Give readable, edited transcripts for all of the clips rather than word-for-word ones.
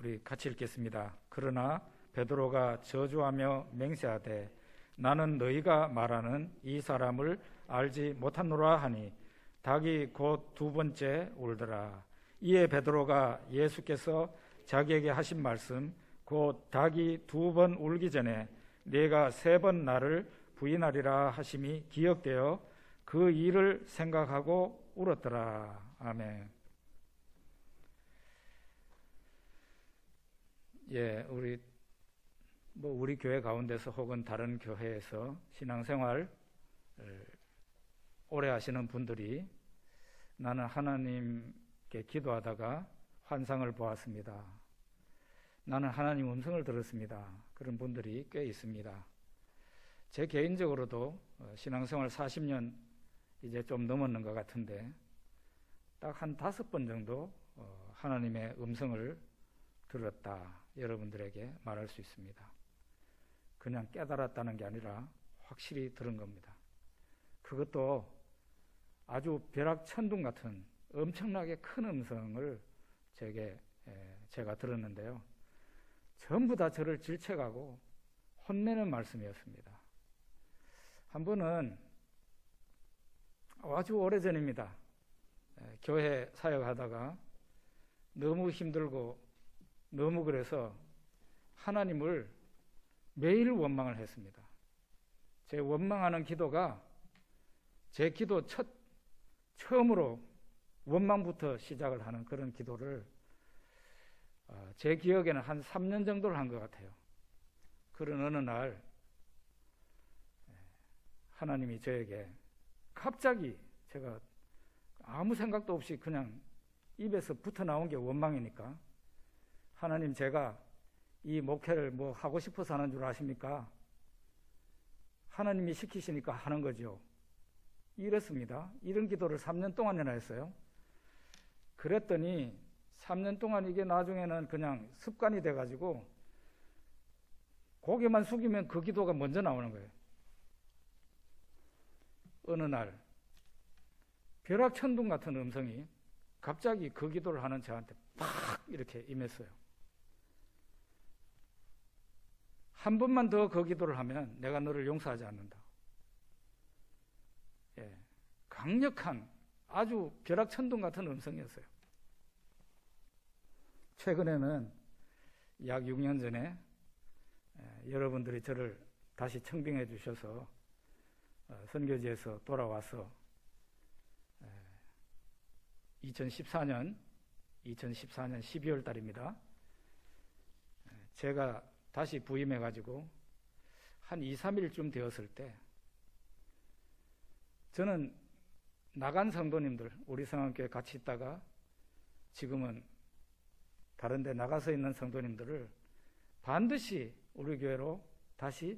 우리 같이 읽겠습니다. 그러나 베드로가 저주하며 맹세하되 나는 너희가 말하는 이 사람을 알지 못하노라 하니 닭이 곧 두 번째 울더라. 이에 베드로가 예수께서 자기에게 하신 말씀 곧 닭이 두 번 울기 전에 네가 세 번 나를 부인하리라 하심이 기억되어 그 일을 생각하고 울었더라. 아멘. 예, 우리 교회 가운데서 혹은 다른 교회에서 신앙생활 오래 하시는 분들이 나는 하나님께 기도하다가 환상을 보았습니다. 나는 하나님 음성을 들었습니다. 그런 분들이 꽤 있습니다. 제 개인적으로도 신앙생활 40년 이제 좀 넘었는 것 같은데 딱 한 5번 정도 하나님의 음성을 들었다. 여러분들에게 말할 수 있습니다. 그냥 깨달았다는 게 아니라 확실히 들은 겁니다. 그것도 아주 벼락천둥 같은 엄청나게 큰 음성을 제가 들었는데요. 전부 다 저를 질책하고 혼내는 말씀이었습니다. 한 번은 아주 오래전입니다. 교회 사역하다가 너무 힘들고 너무 그래서 하나님을 매일 원망을 했습니다. 제 원망하는 기도가 제 기도 처음으로 원망부터 시작을 하는 그런 기도를 제 기억에는 한 3년 정도를 한 것 같아요. 그런 어느 날 하나님이 저에게 갑자기 제가 아무 생각도 없이 그냥 입에서 붙어 나온 게 원망이니까 하나님 제가 이 목회를 뭐 하고 싶어서 하는 줄 아십니까? 하나님이 시키시니까 하는 거죠. 이랬습니다. 이런 기도를 3년 동안이나 했어요. 그랬더니 3년 동안 이게 나중에는 그냥 습관이 돼가지고 고개만 숙이면 그 기도가 먼저 나오는 거예요. 어느 날 벼락천둥 같은 음성이 갑자기 그 기도를 하는 저한테 팍 이렇게 임했어요. 한 번만 더 그 기도를 하면 내가 너를 용서하지 않는다. 예, 강력한 아주 벼락천둥 같은 음성이었어요. 최근에는 약 6년 전에 여러분들이 저를 다시 청빙해 주셔서 선교지에서 돌아와서 2014년 12월 달입니다. 제가 다시 부임해 가지고 한 2, 3일쯤 되었을 때 저는 나간 성도님들, 우리 성안교회 같이 있다가 지금은 다른 데 나가서 있는 성도님들을 반드시 우리 교회로 다시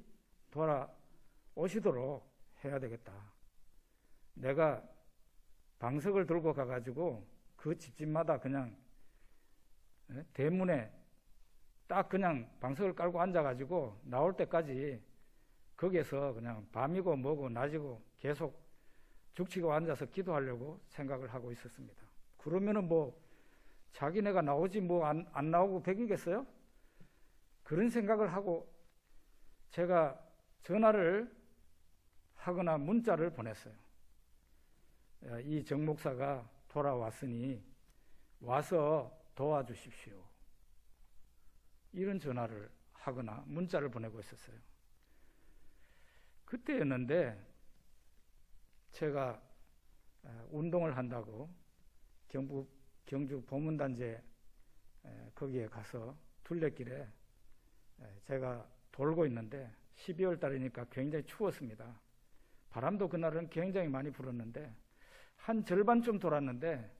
돌아오시도록 해야 되겠다. 내가 방석을 들고 가가지고 그 집집마다 그냥 대문에 딱 그냥 방석을 깔고 앉아가지고 나올 때까지 거기에서 그냥 밤이고 뭐고 낮이고 계속 죽치고 앉아서 기도하려고 생각을 하고 있었습니다. 그러면은 뭐 자기네가 나오지 뭐 안 나오고 백이겠어요? 그런 생각을 하고 제가 전화를 하거나 문자를 보냈어요. 이 정 목사가 돌아왔으니 와서 도와주십시오. 이런 전화를 하거나 문자를 보내고 있었어요. 그때였는데 제가 운동을 한다고 경주 보문단제 거기에 가서 둘레길에 제가 돌고 있는데 12월 달이니까 굉장히 추웠습니다. 바람도 그날은 굉장히 많이 불었는데 한 절반쯤 돌았는데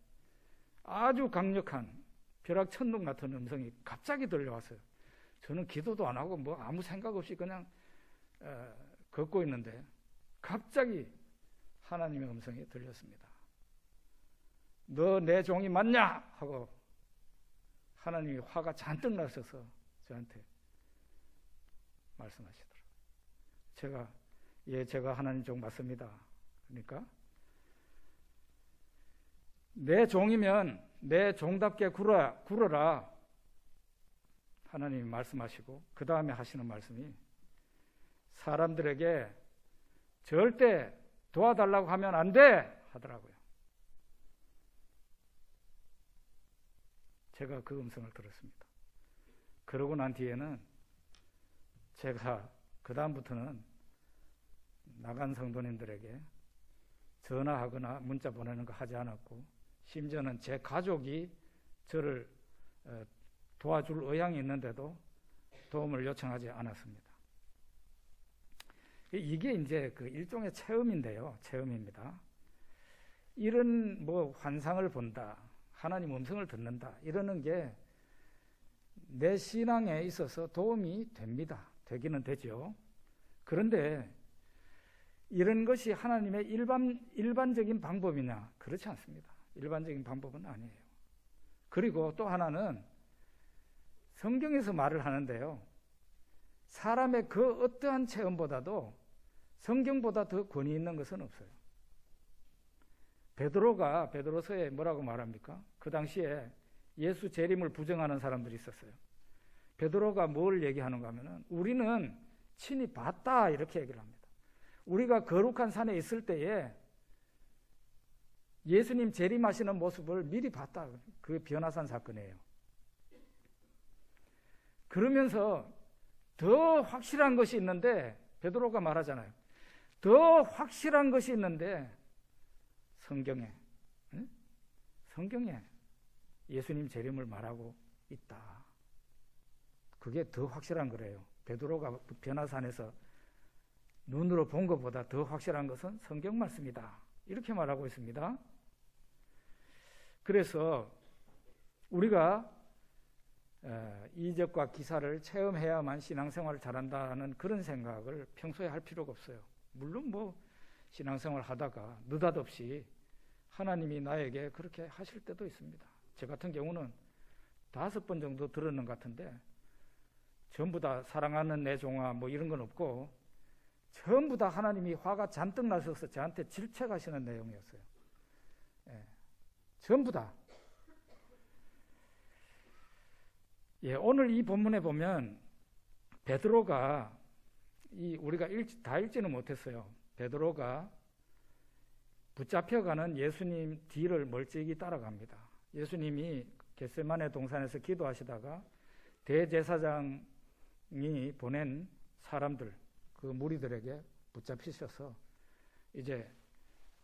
아주 강력한 벼락천둥 같은 음성이 갑자기 들려왔어요. 저는 기도도 안 하고 뭐 아무 생각 없이 그냥 걷고 있는데 갑자기 하나님의 음성이 들렸습니다. 너 내 종이 맞냐? 하고 하나님이 화가 잔뜩 나셔서 저한테 말씀하시더라고요. 제가 하나님 종 맞습니다. 그러니까 내 종이면 내 종답게 굴어라. 하나님이 말씀하시고 그 다음에 하시는 말씀이 사람들에게 절대 도와달라고 하면 안 돼 하더라고요. 제가 그 음성을 들었습니다. 그러고 난 뒤에는 제가 그 다음부터는 나간 성도님들에게 전화하거나 문자 보내는 거 하지 않았고, 심지어는 제 가족이 저를 도와줄 의향이 있는데도 도움을 요청하지 않았습니다. 이게 이제 그 일종의 체험인데요. 체험입니다. 이런 뭐 환상을 본다, 하나님 음성을 듣는다, 이러는 게 내 신앙에 있어서 도움이 됩니다. 되기는 되죠. 그런데 이런 것이 하나님의 일반적인 방법이냐? 그렇지 않습니다. 일반적인 방법은 아니에요. 그리고 또 하나는 성경에서 말을 하는데요, 사람의 그 어떠한 체험보다도 성경보다 더 권위 있는 것은 없어요. 베드로가 베드로서에 뭐라고 말합니까? 그 당시에 예수 재림을 부정하는 사람들이 있었어요. 베드로가 뭘 얘기하는가 하면은 우리는 친히 봤다 이렇게 얘기를 합니다. 우리가 거룩한 산에 있을 때에 예수님 재림하시는 모습을 미리 봤다. 그게 변화산 사건이에요. 그러면서 더 확실한 것이 있는데, 베드로가 말하잖아요. 더 확실한 것이 있는데 성경에 예수님 재림을 말하고 있다. 그게 더 확실한 거래요. 베드로가 변화산에서 눈으로 본 것보다 더 확실한 것은 성경 말씀이다. 이렇게 말하고 있습니다. 그래서 우리가 이적과 기사를 체험해야만 신앙생활을 잘한다는 그런 생각을 평소에 할 필요가 없어요. 물론 뭐 신앙생활 하다가 느닷없이 하나님이 나에게 그렇게 하실 때도 있습니다. 저 같은 경우는 5번 정도 들었는 것 같은데 전부 다 사랑하는 내 종아 뭐 이런 건 없고 전부 다 하나님이 화가 잔뜩 나셔서 저한테 질책하시는 내용이었어요. 예, 전부 다. 예, 오늘 이 본문에 보면 베드로가 우리가 다 읽지는 못했어요. 베드로가 붙잡혀가는 예수님 뒤를 멀찍이 따라갑니다. 예수님이 겟세마네 동산에서 기도하시다가 대제사장이 보낸 사람들, 그 무리들에게 붙잡히셔서 이제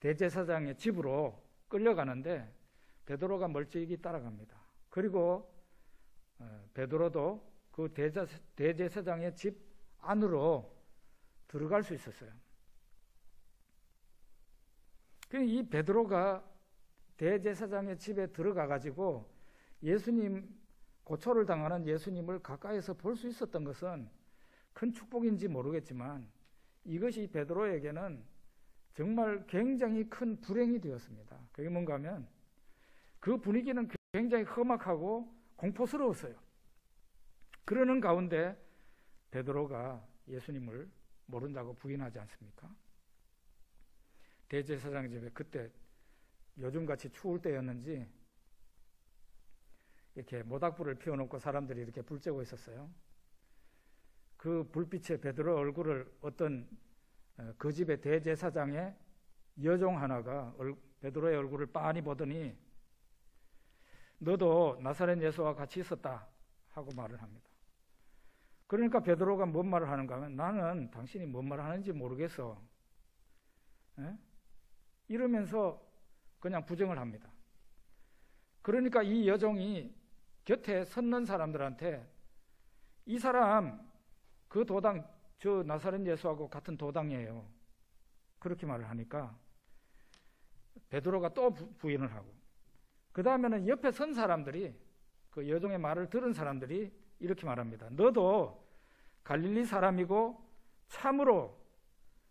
대제사장의 집으로 끌려가는데 베드로가 멀찍이 따라갑니다. 그리고 베드로도 그 대제사장의 집 안으로 들어갈 수 있었어요. 이 베드로가 대제사장의 집에 들어가 가지고 예수님, 고초를 당하는 예수님을 가까이서 볼 수 있었던 것은 큰 축복인지 모르겠지만 이것이 베드로에게는 정말 굉장히 큰 불행이 되었습니다. 그게 뭔가 하면 그 분위기는 굉장히 험악하고 공포스러웠어요. 그러는 가운데 베드로가 예수님을 모른다고 부인하지 않습니까? 대제사장 집에 그때 요즘같이 추울 때였는지 이렇게 모닥불을 피워놓고 사람들이 이렇게 불 쬐고 있었어요. 그 불빛에 베드로 얼굴을 어떤 그 집의 대제사장의 여종 하나가 베드로의 얼굴을 빤히 보더니 너도 나사렛 예수와 같이 있었다 하고 말을 합니다. 그러니까 베드로가 뭔 말을 하는가 하면 나는 당신이 뭔 말을 하는지 모르겠어. 에? 이러면서 그냥 부정을 합니다. 그러니까 이 여종이 곁에 섰는 사람들한테 이 사람 그 도당, 저 나사렛 예수하고 같은 도당이에요. 그렇게 말을 하니까 베드로가 또 부인을 하고, 그 다음에는 옆에 선 사람들이, 그 여종의 말을 들은 사람들이 이렇게 말합니다. 너도 갈릴리 사람이고 참으로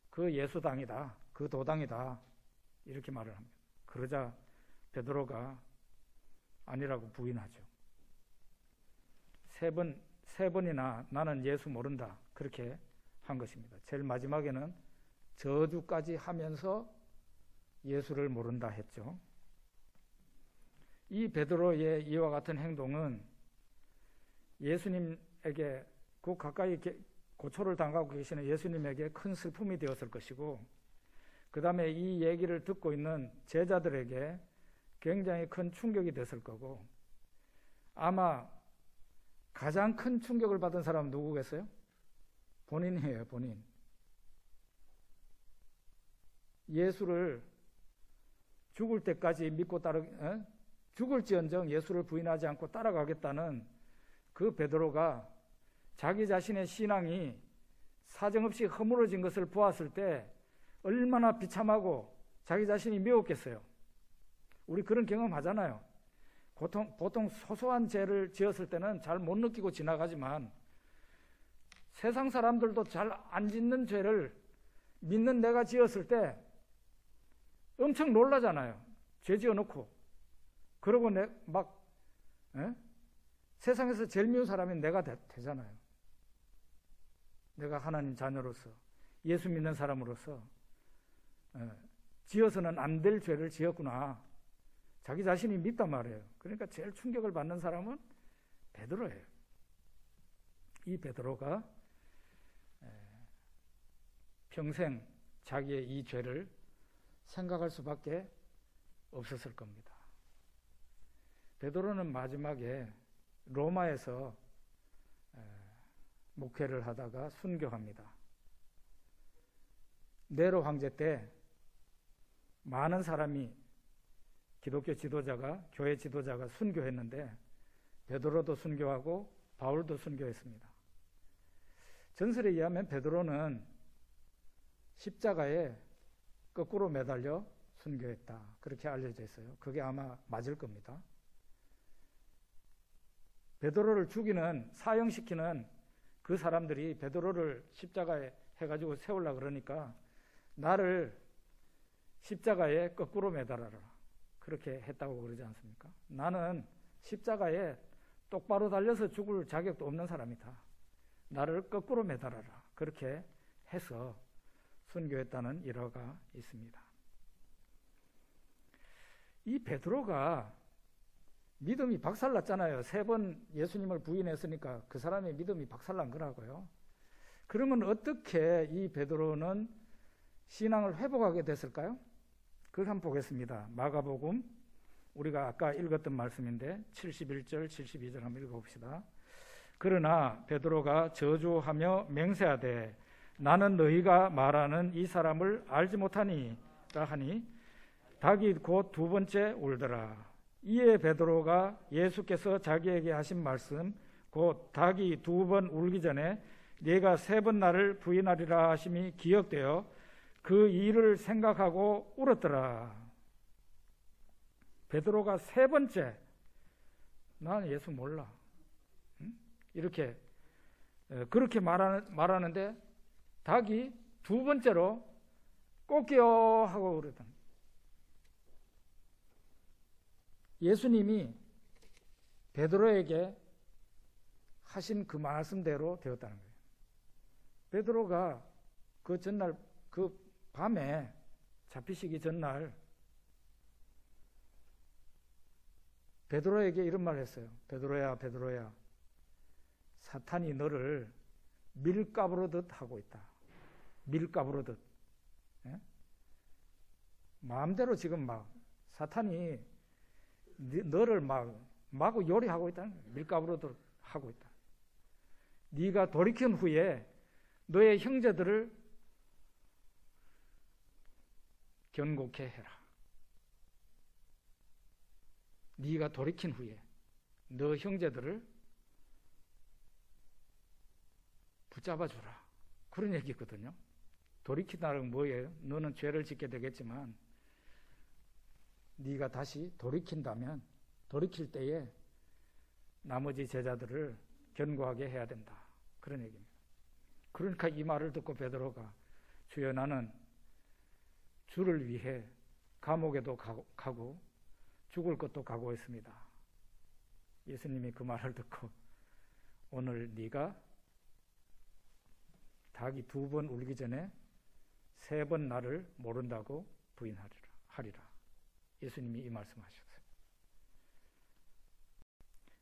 그 예수당이다, 그 도당이다, 이렇게 말을 합니다. 그러자 베드로가 아니라고 부인하죠. 세 번이나 나는 예수 모른다 그렇게 한 것입니다. 제일 마지막에는 저주까지 하면서 예수를 모른다 했죠. 이 베드로의 이와 같은 행동은 예수님에게 그 가까이 고초를 당하고 계시는 예수님에게 큰 슬픔이 되었을 것이고, 그 다음에 이 얘기를 듣고 있는 제자들에게 굉장히 큰 충격이 됐을 거고, 아마 가장 큰 충격을 받은 사람은 누구겠어요? 본인이에요, 본인. 예수를 죽을 때까지 믿고 죽을지언정 예수를 부인하지 않고 따라가겠다는 그 베드로가 자기 자신의 신앙이 사정없이 허물어진 것을 보았을 때 얼마나 비참하고 자기 자신이 미웠겠어요. 우리 그런 경험 하잖아요. 보통 소소한 죄를 지었을 때는 잘 못 느끼고 지나가지만 세상 사람들도 잘 안 짓는 죄를 믿는 내가 지었을 때 엄청 놀라잖아요. 죄 지어놓고. 그러고 세상에서 제일 미운 사람이 내가 되잖아요. 내가 하나님 자녀로서, 예수 믿는 사람으로서 지어서는 안 될 죄를 지었구나. 자기 자신이 믿단 말이에요. 그러니까 제일 충격을 받는 사람은 베드로예요. 이 베드로가 평생 자기의 이 죄를 생각할 수밖에 없었을 겁니다. 베드로는 마지막에 로마에서 목회를 하다가 순교합니다. 네로 황제 때 많은 사람이 기독교 지도자가, 교회 지도자가 순교했는데 베드로도 순교하고 바울도 순교했습니다. 전설에 의하면 베드로는 십자가에 거꾸로 매달려 순교했다. 그렇게 알려져 있어요. 그게 아마 맞을 겁니다. 베드로를 죽이는, 사형시키는 그 사람들이 베드로를 십자가에 해가지고 세우려고 그러니까 나를 십자가에 거꾸로 매달아라. 그렇게 했다고 그러지 않습니까? 나는 십자가에 똑바로 달려서 죽을 자격도 없는 사람이다. 나를 거꾸로 매달아라. 그렇게 해서 순교했다는 일화가 있습니다. 이 베드로가 믿음이 박살났잖아요. 3번 예수님을 부인했으니까 그 사람의 믿음이 박살난 거라고요. 그러면 어떻게 이 베드로는 신앙을 회복하게 됐을까요? 그걸 한번 보겠습니다. 마가복음, 우리가 아까 읽었던 말씀인데 71절, 72절 한번 읽어봅시다. 그러나 베드로가 저주하며 맹세하되 나는 너희가 말하는 이 사람을 알지 못하니라 하니 닭이 곧 2번째 울더라. 이에 베드로가 예수께서 자기에게 하신 말씀 곧 닭이 2번 울기 전에 네가 3번 나를 부인하리라 하심이 기억되어 그 일을 생각하고 울었더라. 베드로가 3번째 나는 예수 몰라. 이렇게 그렇게 말하는데 닭이 2번째로 꼬끼요 하고 그러던. 예수님이 베드로에게 하신 그 말씀대로 되었다는 거예요. 베드로가 그 전날, 그 밤에 잡히시기 전날 베드로에게 이런 말을 했어요. 베드로야, 베드로야, 사탄이 너를 밀가부르듯 하고 있다. 밀가부르듯. 예? 마음대로 지금 사탄이 너를 마구 요리하고 있다는 거예요. 밀가부르듯 하고 있다. 네가 돌이킨 후에 너의 형제들을 견고케 해라. 네가 돌이킨 후에 너 형제들을 붙잡아 주라. 그런 얘기거든요. 돌이킨다는 뭐예요? 너는 죄를 짓게 되겠지만 네가 다시 돌이킨다면 돌이킬 때에 나머지 제자들을 견고하게 해야 된다. 그런 얘기입니다. 그러니까 이 말을 듣고 베드로가 주여 나는 주를 위해 감옥에도 가고 죽을 것도 각오했습니다. 예수님이 그 말을 듣고 오늘 네가 닭이 2번 울기 전에 3번 나를 모른다고 부인하리라. 예수님이 이 말씀하셨어요.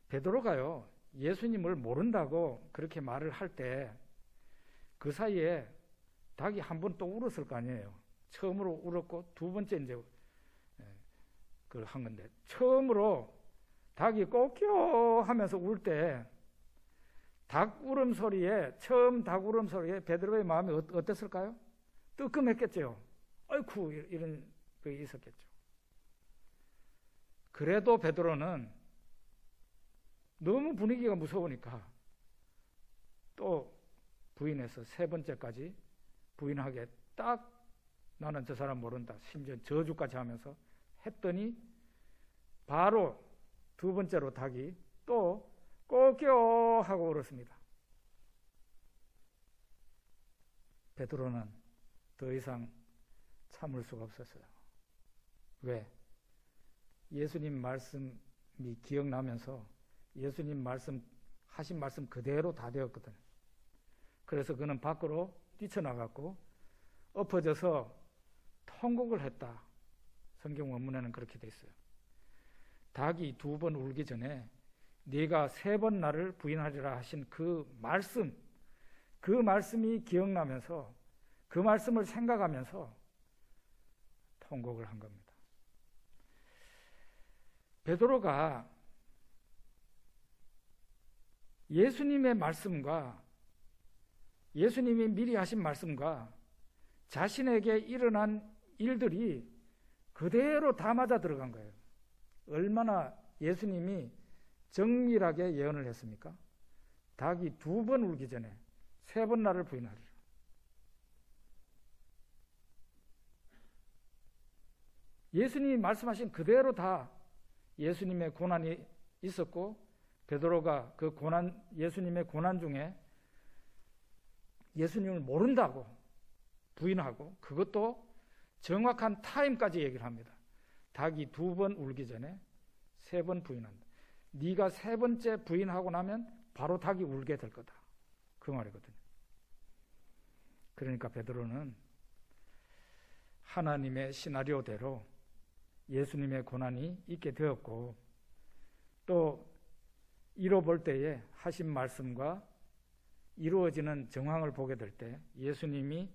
베드로가요, 예수님을 모른다고 그렇게 말을 할 때 그 사이에 닭이 한 번 또 울었을 거 아니에요. 처음으로 울었고 두 번째 이제 그걸 한 건데, 처음으로 닭이 꼬끼요 하면서 울 때 닭 울음소리에, 처음 닭 울음소리에 베드로의 마음이 어땠을까요? 뜨끔했겠죠. 아이쿠, 이런 게 있었겠죠. 그래도 베드로는 너무 분위기가 무서우니까 또 부인해서 세 번째까지 부인하게, 딱 나는 저 사람 모른다, 심지어 저주까지 하면서 했더니 바로 두 번째로 닭이 또 꼬끼요 하고 울었습니다. 베드로는 더 이상 참을 수가 없었어요. 왜? 예수님 말씀이 기억나면서 예수님 하신 말씀 그대로 다 되었거든. 그래서 그는 밖으로 뛰쳐나갔고 엎어져서 통곡을 했다. 성경 원문에는 그렇게 돼 있어요. 닭이 두 번 울기 전에 네가 세 번 나를 부인하리라 하신 그 말씀이 기억나면서 그 말씀을 생각하면서 통곡을 한 겁니다. 베드로가 예수님의 말씀과 예수님이 미리 하신 말씀과 자신에게 일어난 일들이 그대로 다 맞아 들어간 거예요. 얼마나 예수님이 정밀하게 예언을 했습니까? 닭이 두 번 울기 전에 세 번 나를 부인하리라. 예수님이 말씀하신 그대로 다 예수님의 고난이 있었고, 베드로가 그 고난, 예수님의 고난 중에 예수님을 모른다고 부인하고, 그것도 정확한 타임까지 얘기를 합니다. 닭이 두 번 울기 전에 세 번 부인한다. 네가 세 번째 부인하고 나면 바로 닭이 울게 될 거다, 그 말이거든요. 그러니까 베드로는 하나님의 시나리오대로 예수님의 고난이 있게 되었고, 또 이뤄볼 때에 하신 말씀과 이루어지는 정황을 보게 될 때 예수님이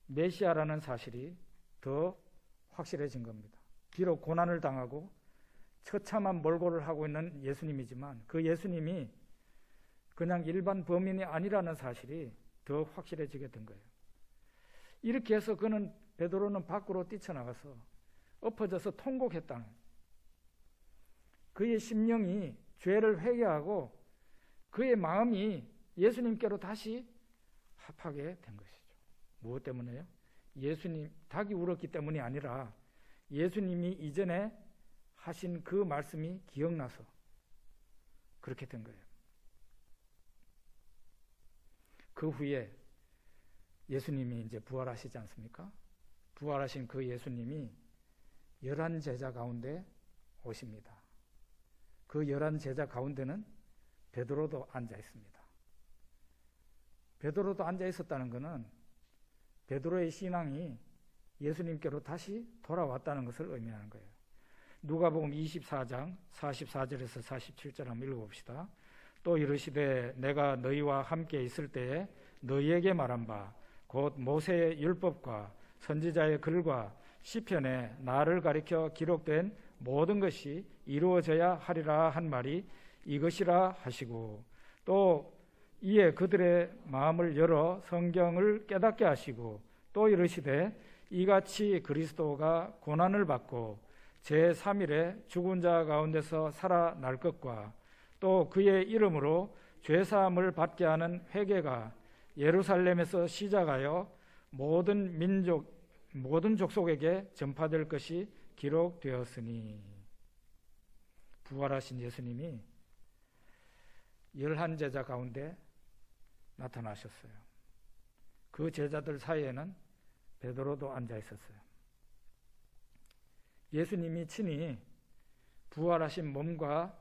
메시아라는 사실이 더 확실해진 겁니다. 비록 고난을 당하고 처참한 몰골을 하고 있는 예수님이지만 그 예수님이 그냥 일반 범인이 아니라는 사실이 더 확실해지게 된 거예요. 이렇게 해서 베드로는 밖으로 뛰쳐나가서 엎어져서 통곡했다는, 그의 심령이 죄를 회개하고 그의 마음이 예수님께로 다시 합하게 된 것이죠. 무엇 때문에요? 닭이 울었기 때문이 아니라 예수님이 이전에 하신 그 말씀이 기억나서 그렇게 된 거예요. 그 후에 예수님이 이제 부활하시지 않습니까? 부활하신 그 예수님이 11제자 가운데 오십니다. 그 11제자 가운데는 베드로도 앉아 있습니다. 베드로도 앉아 있었다는 것은 베드로의 신앙이 예수님께로 다시 돌아왔다는 것을 의미하는 거예요. 누가복음 24장 44절에서 47절 한번 읽어봅시다. 또 이르시되 내가 너희와 함께 있을 때에 너희에게 말한 바 곧 모세의 율법과 선지자의 글과 시편에 나를 가리켜 기록된 모든 것이 이루어져야 하리라 한 말이 이것이라 하시고, 또 이에 그들의 마음을 열어 성경을 깨닫게 하시고, 또 이르시되 이같이 그리스도가 고난을 받고 제3일에 죽은 자 가운데서 살아날 것과 또 그의 이름으로 죄사함을 받게 하는 회개가 예루살렘에서 시작하여 모든 민족 모든 족속에게 전파될 것이 기록되었으니. 부활하신 예수님이 11제자 가운데 나타나셨어요. 그 제자들 사이에는 베드로도 앉아 있었어요. 예수님이 친히 부활하신 몸과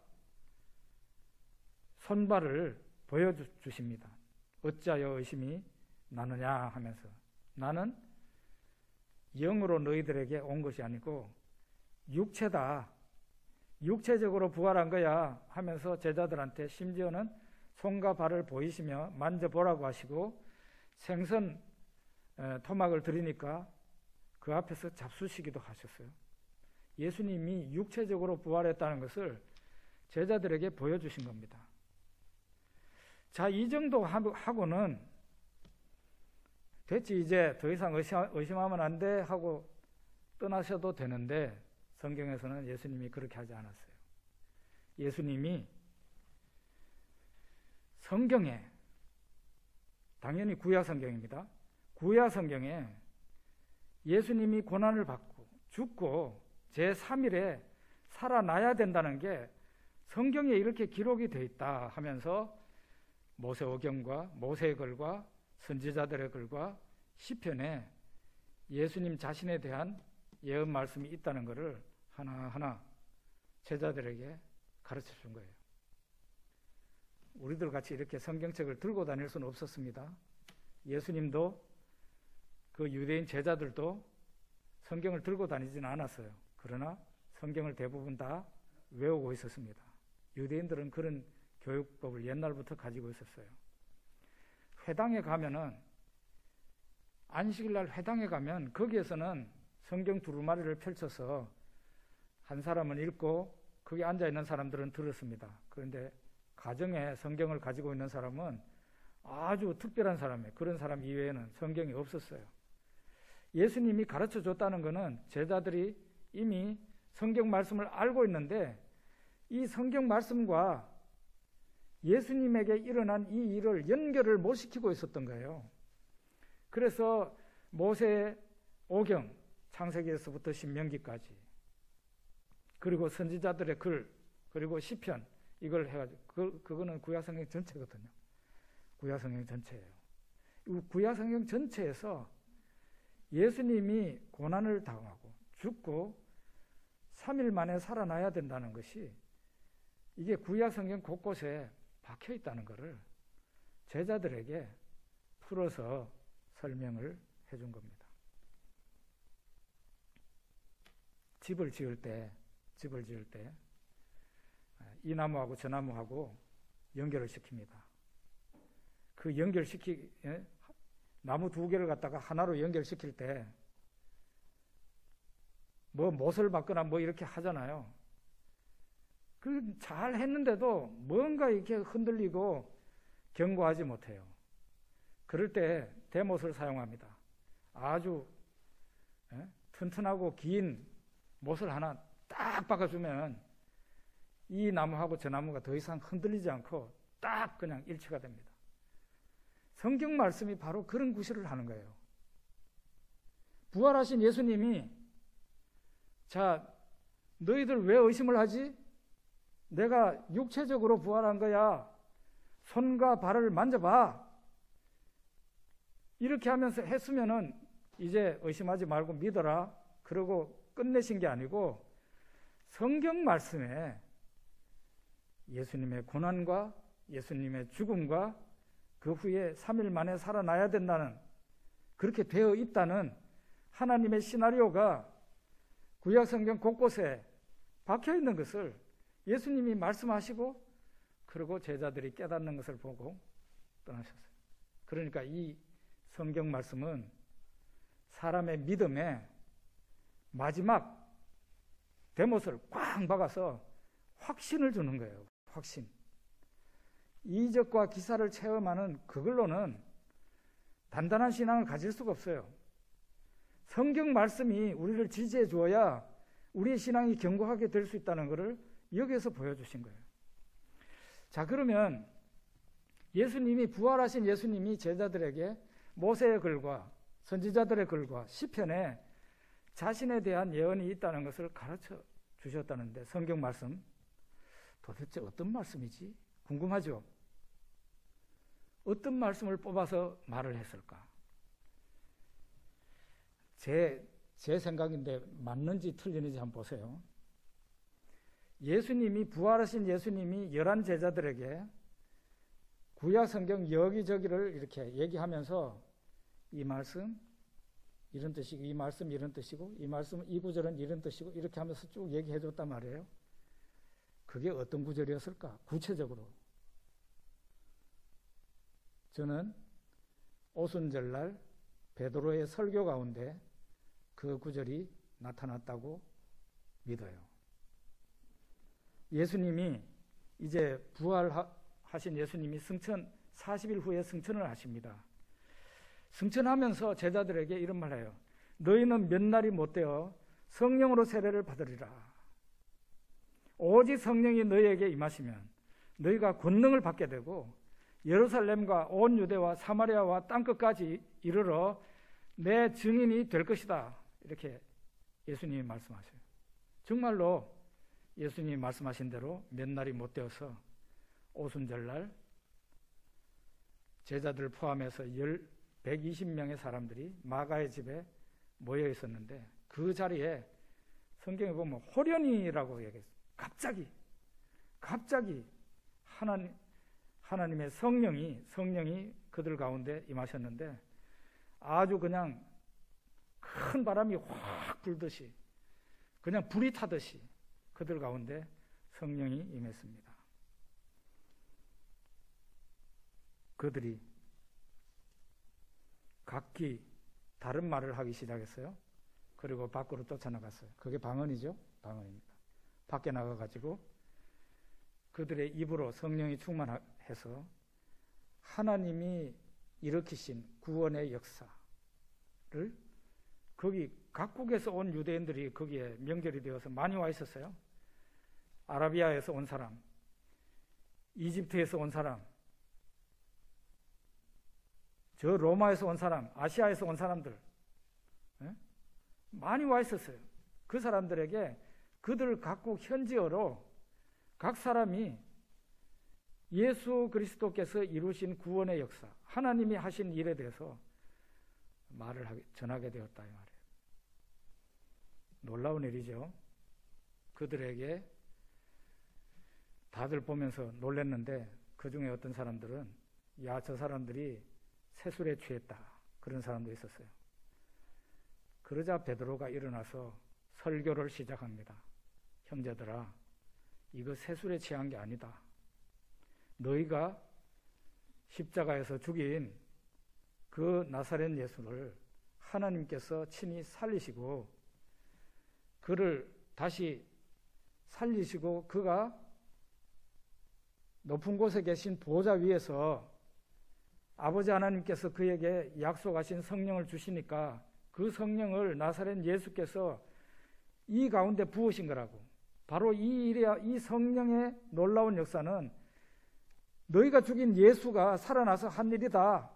손발을 보여주십니다. 어찌하여 의심이 나느냐 하면서, 나는 영으로 너희들에게 온 것이 아니고 육체다, 육체적으로 부활한 거야 하면서 제자들한테 심지어는 손과 발을 보이시며 만져보라고 하시고 생선 토막을 드리니까 그 앞에서 잡수시기도 하셨어요. 예수님이 육체적으로 부활했다는 것을 제자들에게 보여주신 겁니다. 자, 이 정도 하고는 됐지, 이제 더 이상 의심하면 안 돼 하고 떠나셔도 되는데 성경에서는 예수님이 그렇게 하지 않았어요. 예수님이 성경에, 당연히 구약 성경입니다. 구약 성경에 예수님이 고난을 받고 죽고 제3일에 살아나야 된다는 게 성경에 이렇게 기록이 되어 있다 하면서 모세오경과 모세의 글과 선지자들의 글과 시편에 예수님 자신에 대한 예언 말씀이 있다는 것을 하나하나 제자들에게 가르쳐 준 거예요. 우리들 같이 이렇게 성경책을 들고 다닐 수는 없었습니다. 예수님도 그 유대인 제자들도 성경을 들고 다니지는 않았어요. 그러나 성경을 대부분 다 외우고 있었습니다. 유대인들은 그런 교육법을 옛날부터 가지고 있었어요. 회당에 가면은, 안식일날 회당에 가면 거기에서는 성경 두루마리를 펼쳐서 한 사람은 읽고 거기 앉아있는 사람들은 들었습니다. 그런데 가정에 성경을 가지고 있는 사람은 아주 특별한 사람이에요. 그런 사람 이외에는 성경이 없었어요. 예수님이 가르쳐 줬다는 것은 제자들이 이미 성경 말씀을 알고 있는데 이 성경 말씀과 예수님에게 일어난 이 일을 연결을 못 시키고 있었던 거예요. 그래서 모세의 오경, 창세기에서부터 신명기까지, 그리고 선지자들의 글, 그리고 시편, 이걸 해가지고 그거는 구약성경 전체거든요. 구약성경 전체예요. 이 구약성경 전체에서 예수님이 고난을 당하고 죽고 3일 만에 살아나야 된다는 것이 이게 구약성경 곳곳에 박혀 있다는 것을 제자들에게 풀어서 설명을 해준 겁니다. 집을 지을 때 이 나무하고 저 나무하고 연결을 시킵니다. 그 나무 2개를 갖다가 하나로 연결시킬 때 뭐 못을 박거나 뭐 이렇게 하잖아요. 그 잘 했는데도 뭔가 이렇게 흔들리고 견고하지 못해요. 그럴 때 대못을 사용합니다. 아주 튼튼하고 긴 못을 하나 딱 박아주면 이 나무하고 저 나무가 더 이상 흔들리지 않고 딱 그냥 일치가 됩니다. 성경 말씀이 바로 그런 구실을 하는 거예요. 부활하신 예수님이, 자, 너희들 왜 의심을 하지? 내가 육체적으로 부활한 거야. 손과 발을 만져봐. 이렇게 하면서 했으면은 이제 의심하지 말고 믿어라. 그러고 끝내신 게 아니고 성경 말씀에 예수님의 고난과 예수님의 죽음과 그 후에 3일 만에 살아나야 된다는, 그렇게 되어 있다는 하나님의 시나리오가 구약성경 곳곳에 박혀 있는 것을 예수님이 말씀하시고 그리고 제자들이 깨닫는 것을 보고 떠나셨어요. 그러니까 이 성경 말씀은 사람의 믿음에 마지막 대못을 꽝 박아서 확신을 주는 거예요. 확신. 이적과 기사를 체험하는 그걸로는 단단한 신앙을 가질 수가 없어요. 성경 말씀이 우리를 지지해 주어야 우리의 신앙이 견고하게 될 수 있다는 것을 여기에서 보여주신 거예요. 자, 그러면 예수님이, 부활하신 예수님이 제자들에게 모세의 글과 선지자들의 글과 시편에 자신에 대한 예언이 있다는 것을 가르쳐 주셨다는데, 성경 말씀 도대체 어떤 말씀이지? 궁금하죠? 어떤 말씀을 뽑아서 말을 했을까? 제 생각인데 맞는지 틀리는지 한번 보세요. 예수님이, 부활하신 예수님이 11 제자들에게 구약 성경 여기저기를 이렇게 얘기하면서 이 말씀 이런 뜻이고, 이 말씀 이런 뜻이고, 이 말씀 이 구절은 이런 뜻이고, 이렇게 하면서 쭉 얘기해 줬단 말이에요. 그게 어떤 구절이었을까? 구체적으로 저는 오순절날 베드로의 설교 가운데 그 구절이 나타났다고 믿어요. 예수님이 이제 부활하신 예수님이 40일 후에 승천을 하십니다. 승천하면서 제자들에게 이런 말을 해요. 너희는 몇 날이 못되어 성령으로 세례를 받으리라. 오직 성령이 너희에게 임하시면 너희가 권능을 받게 되고 예루살렘과 온 유대와 사마리아와 땅끝까지 이르러 내 증인이 될 것이다. 이렇게 예수님이 말씀하셔요. 정말로 예수님이 말씀하신 대로 몇 날이 못되어서 오순절날 제자들 포함해서 120명의 사람들이 마가의 집에 모여 있었는데 그 자리에 성경에 보면 호련이라고 얘기했어요. 갑자기 하나님의 성령이 그들 가운데 임하셨는데 아주 그냥 큰 바람이 확 불듯이 그냥 불이 타듯이 그들 가운데 성령이 임했습니다. 그들이 각기 다른 말을 하기 시작했어요. 그리고 밖으로 쫓아나갔어요. 그게 방언이죠. 방언입니다. 밖에 나가가지고 그들의 입으로 성령이 충만해서 하나님이 일으키신 구원의 역사를 거기 각국에서 온 유대인들이 거기에 명절이 되어서 많이 와 있었어요. 아라비아에서 온 사람, 이집트에서 온 사람, 저 로마에서 온 사람, 아시아에서 온 사람들 많이 와 있었어요. 그 사람들에게 그들 각국 현지어로 각 사람이 예수 그리스도께서 이루신 구원의 역사, 하나님이 하신 일에 대해서 전하게 되었다 이 말이에요. 놀라운 일이죠. 그들에게 다들 보면서 놀랐는데 그 중에 어떤 사람들은 야, 저 사람들이 세술에 취했다. 그런 사람도 있었어요. 그러자 베드로가 일어나서 설교를 시작합니다. 형제들아, 이거 세술에 취한 게 아니다. 너희가 십자가에서 죽인 그 나사렛 예수를 하나님께서 친히 살리시고 그를 다시 살리시고 그가 높은 곳에 계신 보좌 위에서 아버지 하나님께서 그에게 약속하신 성령을 주시니까 그 성령을 나사렛 예수께서 이 가운데 부으신 거라고. 바로 이 성령의 놀라운 역사는 너희가 죽인 예수가 살아나서 한 일이다.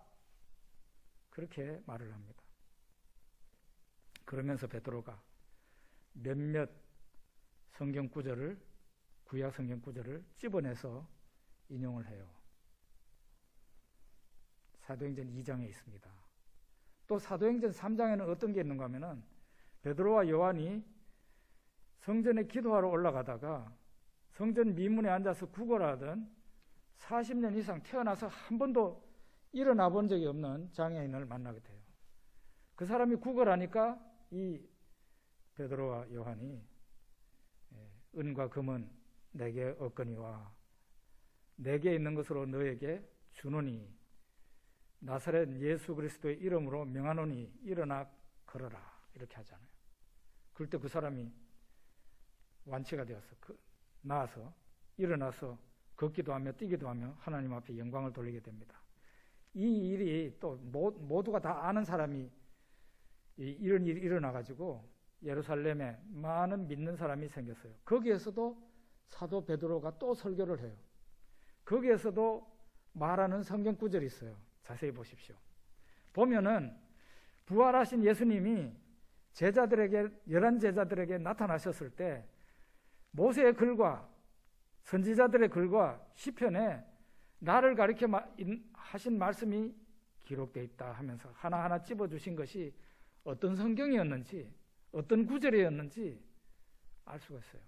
그렇게 말을 합니다. 그러면서 베드로가 몇몇 성경 구절을, 구약 성경 구절을 찝어내서 인용을 해요. 사도행전 2장에 있습니다. 또 사도행전 3장에는 어떤 게 있는가 하면은 베드로와 요한이 성전에 기도하러 올라가다가 성전 미문에 앉아서 구걸하던 40년 이상 태어나서 한 번도 일어나 본 적이 없는 장애인을 만나게 돼요. 그 사람이 구걸하니까 이 베드로와 요한이 은과 금은 내게 없거니와 내게 있는 것으로 너에게 주노니 나사렛 예수 그리스도의 이름으로 명하노니 일어나 걸어라. 이렇게 하잖아요. 그럴 때 그 사람이 완치가 되어서 나와서 일어나서 걷기도 하며 뛰기도 하며 하나님 앞에 영광을 돌리게 됩니다. 이 일이 또 모두가 다 아는 사람이 이런 일이 일어나가지고 예루살렘에 많은 믿는 사람이 생겼어요. 거기에서도 사도 베드로가 또 설교를 해요. 거기에서도 말하는 성경 구절이 있어요. 자세히 보십시오. 보면은 부활하신 예수님이 제자들에게, 11제자들에게 나타나셨을 때 모세의 글과 선지자들의 글과 시편에 나를 가리켜 하신 말씀이 기록되어 있다 하면서 하나하나 찝어주신 것이 어떤 성경이었는지 어떤 구절이었는지 알 수가 있어요.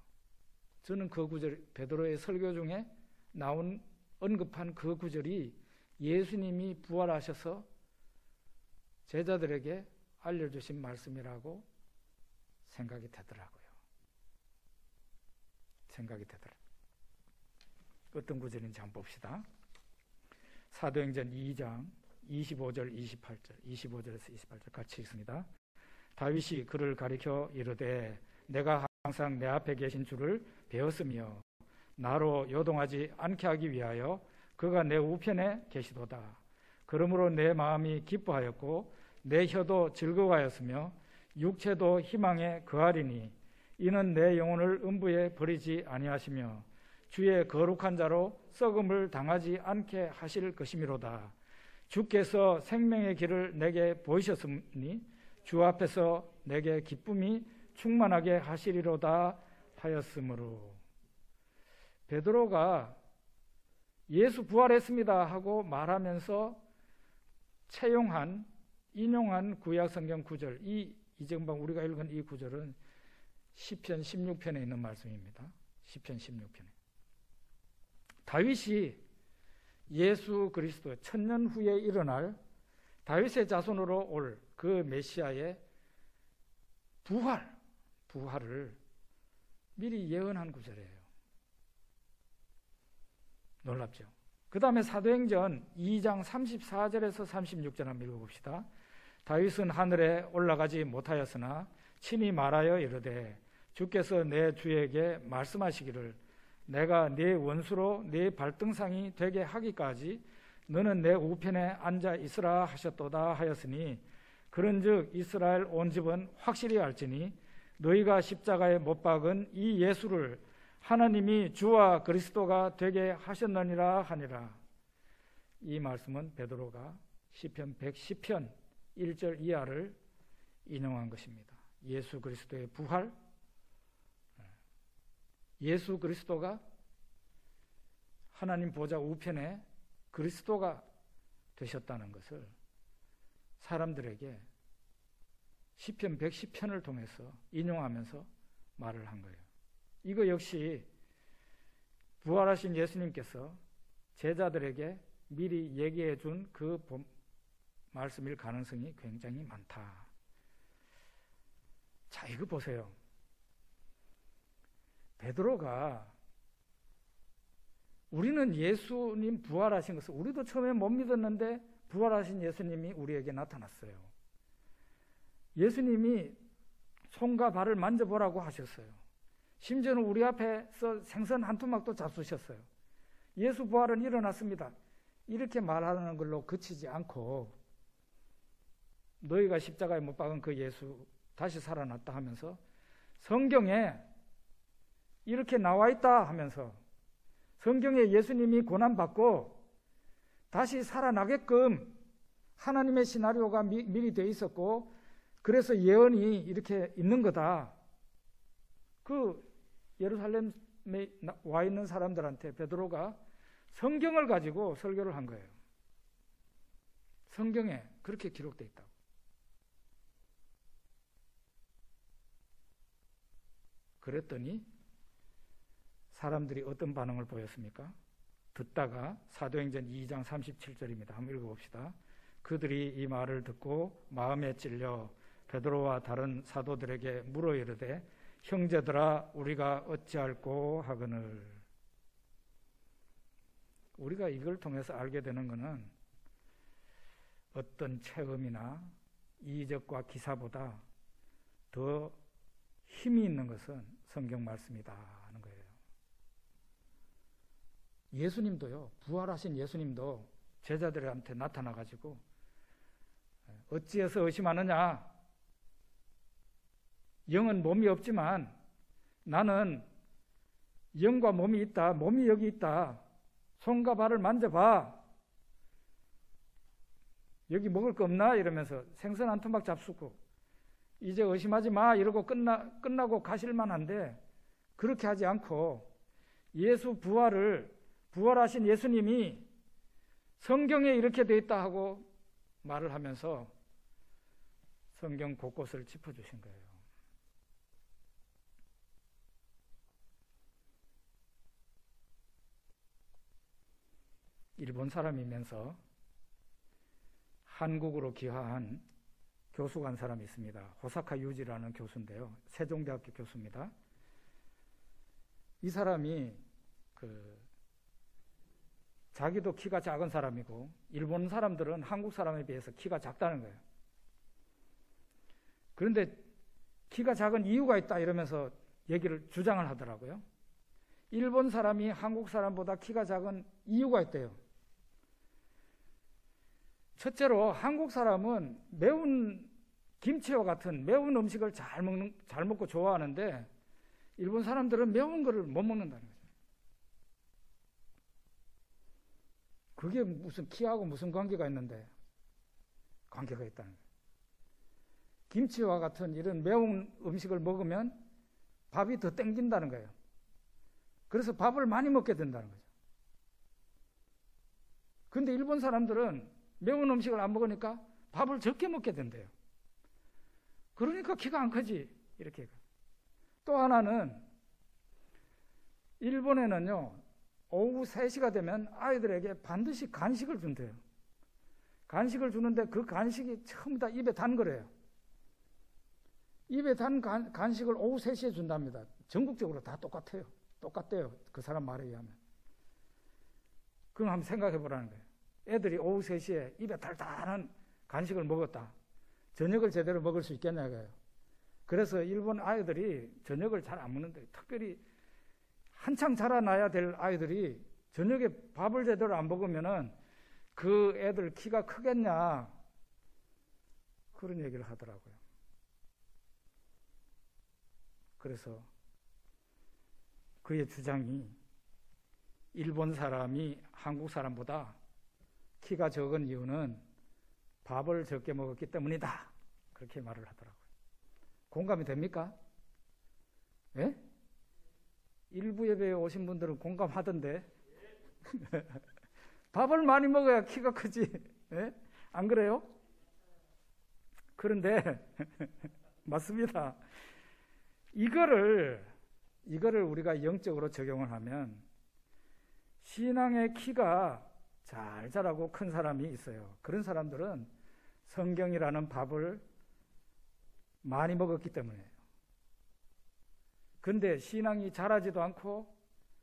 저는 그 구절, 베드로의 설교 중에 나온 언급한 그 구절이 예수님이 부활하셔서 제자들에게 알려주신 말씀이라고 생각이 되더라고요. 어떤 구절인지 한번 봅시다. 사도행전 2장 25절 28절 25절에서 28절 같이 읽습니다. 다윗이 그를 가리켜 이르되 내가 항상 내 앞에 계신 줄을 배웠으며 나로 요동하지 않게 하기 위하여 그가 내 우편에 계시도다. 그러므로 내 마음이 기뻐하였고 내 혀도 즐거워하였으며 육체도 희망에 거하리니 이는 내 영혼을 음부에 버리지 아니하시며 주의 거룩한 자로 썩음을 당하지 않게 하실 것이미로다. 주께서 생명의 길을 내게 보이셨으니 주 앞에서 내게 기쁨이 충만하게 하시리로다 하였으므로. 베드로가 예수 부활했습니다 하고 말하면서 인용한 구약 성경 구절, 이정방 우리가 읽은 이 구절은 시편 16편에 있는 말씀입니다. 시편 16편에 다윗이 예수 그리스도 천년 후에 일어날 다윗의 자손으로 올 그 메시아의 부활을 미리 예언한 구절이에요. 놀랍죠? 그 다음에 사도행전 2장 34절에서 36절 한번 읽어봅시다. 다윗은 하늘에 올라가지 못하였으나 친히 말하여 이르되 주께서 내 주에게 말씀하시기를 내가 네 원수로 네 발등상이 되게 하기까지 너는 내 우편에 앉아 있으라 하셨도다 하였으니 그런즉 이스라엘 온 집은 확실히 알지니 너희가 십자가에 못 박은 이 예수를 하나님이 주와 그리스도가 되게 하셨느니라 하니라. 이 말씀은 베드로가 시편 110편 1절 이하를 인용한 것입니다. 예수 그리스도의 부활, 예수 그리스도가 하나님 보좌 우편에 그리스도가 되셨다는 것을 사람들에게 시편 110편을 통해서 인용하면서 말을 한 거예요. 이거 역시 부활하신 예수님께서 제자들에게 미리 얘기해 준 그 말씀일 가능성이 굉장히 많다. 자, 이거 보세요. 베드로가 우리는 예수님 부활하신 것을 우리도 처음에 못 믿었는데 부활하신 예수님이 우리에게 나타났어요. 예수님이 손과 발을 만져보라고 하셨어요. 심지어는 우리 앞에서 생선 한 토막도 잡수셨어요. 예수 부활은 일어났습니다. 이렇게 말하는 걸로 그치지 않고 너희가 십자가에 못 박은 그 예수 다시 살아났다 하면서 성경에 이렇게 나와 있다 하면서 성경에 예수님이 고난받고 다시 살아나게끔 하나님의 시나리오가 미리 돼 있었고 그래서 예언이 이렇게 있는 거다. 그 예루살렘에 와 있는 사람들한테 베드로가 성경을 가지고 설교를 한 거예요. 성경에 그렇게 기록되어 있다고. 그랬더니 사람들이 어떤 반응을 보였습니까? 듣다가 사도행전 2장 37절입니다. 한번 읽어봅시다. 그들이 이 말을 듣고 마음에 찔려 베드로와 다른 사도들에게 물어 이르되 형제들아 우리가 어찌할꼬 하거늘. 우리가 이걸 통해서 알게 되는 것은 어떤 체험이나 이적과 기사보다 더 힘이 있는 것은 성경 말씀이다 하는 거예요. 예수님도요, 부활하신 예수님도 제자들한테 나타나가지고 어찌해서 의심하느냐? 영은 몸이 없지만 나는 영과 몸이 있다. 몸이 여기 있다. 손과 발을 만져봐. 여기 먹을 거 없나? 이러면서 생선 한 토막 잡수고 이제 의심하지 마 이러고 끝나고 가실 만한데 그렇게 하지 않고 예수 부활하신 예수님이 성경에 이렇게 돼 있다 하고 말을 하면서 성경 곳곳을 짚어주신 거예요. 일본 사람이면서 한국으로 귀화한 교수가 한 사람이 있습니다. 호사카 유지라는 교수인데요. 세종대학교 교수입니다. 이 사람이 자기도 키가 작은 사람이고 일본 사람들은 한국 사람에 비해서 키가 작다는 거예요. 그런데 키가 작은 이유가 있다 이러면서 얘기를 주장을 하더라고요. 일본 사람이 한국 사람보다 키가 작은 이유가 있대요. 첫째로 한국 사람은 매운 김치와 같은 매운 음식을 잘 먹고 좋아하는데 일본 사람들은 매운 거를 못 먹는다는 거죠. 그게 무슨 키하고 무슨 관계가 있는데 관계가 있다는 거예요. 김치와 같은 이런 매운 음식을 먹으면 밥이 더 땡긴다는 거예요. 그래서 밥을 많이 먹게 된다는 거죠. 그런데 일본 사람들은 매운 음식을 안 먹으니까 밥을 적게 먹게 된대요. 그러니까 키가 안 크지. 이렇게. 또 하나는 일본에는요, 오후 3시가 되면 아이들에게 반드시 간식을 준대요. 간식을 주는데 그 간식이 전부 다 입에 단 거래요. 입에 단 간식을 오후 3시에 준답니다. 전국적으로 다 똑같아요. 똑같대요. 그 사람 말에 의하면. 그럼 한번 생각해 보라는 거예요. 애들이 오후 3시에 입에 달달한 간식을 먹었다. 저녁을 제대로 먹을 수 있겠냐고요. 그래서 일본 아이들이 저녁을 잘 안 먹는데, 특별히 한창 자라나야 될 아이들이 저녁에 밥을 제대로 안 먹으면은 그 애들 키가 크겠냐, 그런 얘기를 하더라고요. 그래서 그의 주장이 일본 사람이 한국 사람보다 키가 적은 이유는 밥을 적게 먹었기 때문이다. 그렇게 말을 하더라고요. 공감이 됩니까? 예? 일부 예배에 오신 분들은 공감하던데. 밥을 많이 먹어야 키가 크지. 예? 안 그래요? 그런데 맞습니다. 이거를 우리가 영적으로 적용을 하면 신앙의 키가 잘 자라고 큰 사람이 있어요. 그런 사람들은 성경이라는 밥을 많이 먹었기 때문이에요. 그런데 신앙이 자라지도 않고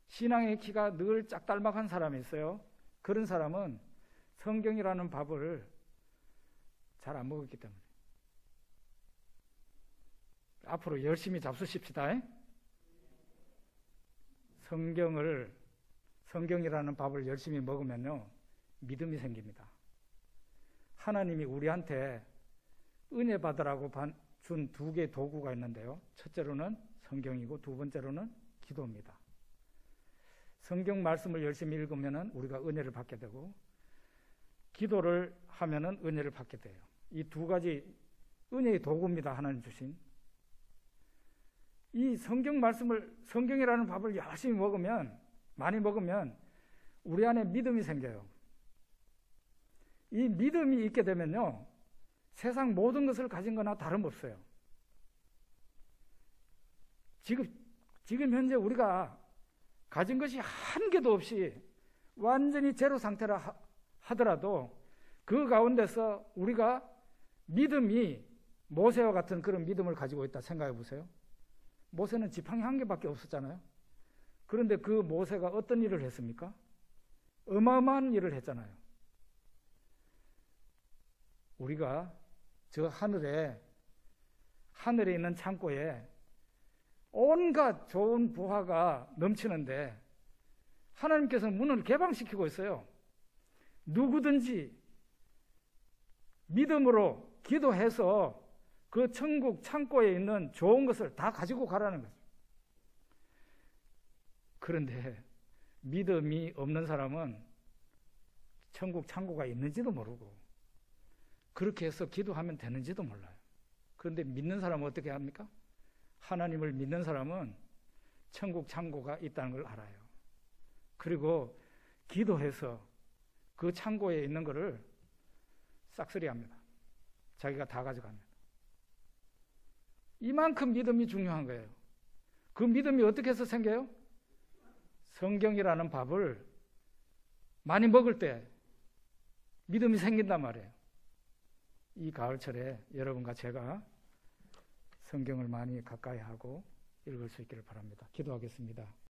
신앙의 키가 늘 짝달막한 사람이 있어요. 그런 사람은 성경이라는 밥을 잘 안 먹었기 때문에. 앞으로 열심히 잡수십시다. 성경이라는 밥을 열심히 먹으면요, 믿음이 생깁니다. 하나님이 우리한테 은혜 받으라고 준 2개의 도구가 있는데요. 첫째로는 성경이고 두 번째로는 기도입니다. 성경 말씀을 열심히 읽으면 우리가 은혜를 받게 되고, 기도를 하면 은혜를 받게 돼요. 이 2가지 은혜의 도구입니다. 하나님 주신. 이 성경이라는 밥을 열심히 많이 먹으면 우리 안에 믿음이 생겨요. 이 믿음이 있게 되면요, 세상 모든 것을 가진 거나 다름없어요. 지금 현재 우리가 가진 것이 한 개도 없이 완전히 제로 상태라 하더라도 그 가운데서 우리가 믿음이 모세와 같은 그런 믿음을 가지고 있다 생각해 보세요. 모세는 지팡이 1개밖에 없었잖아요. 그런데 그 모세가 어떤 일을 했습니까? 어마어마한 일을 했잖아요. 우리가 저 하늘에 있는 창고에 온갖 좋은 부하가 넘치는데 하나님께서 문을 개방시키고 있어요. 누구든지 믿음으로 기도해서 그 천국 창고에 있는 좋은 것을 다 가지고 가라는 거죠. 그런데 믿음이 없는 사람은 천국 창고가 있는지도 모르고 그렇게 해서 기도하면 되는지도 몰라요. 그런데 믿는 사람은 어떻게 합니까? 하나님을 믿는 사람은 천국 창고가 있다는 걸 알아요. 그리고 기도해서 그 창고에 있는 것을 싹쓸이합니다. 자기가 다 가져갑니다. 이만큼 믿음이 중요한 거예요. 그 믿음이 어떻게 해서 생겨요? 성경이라는 밥을 많이 먹을 때 믿음이 생긴단 말이에요. 이 가을철에 여러분과 제가 성경을 많이 가까이 하고 읽을 수 있기를 바랍니다. 기도하겠습니다.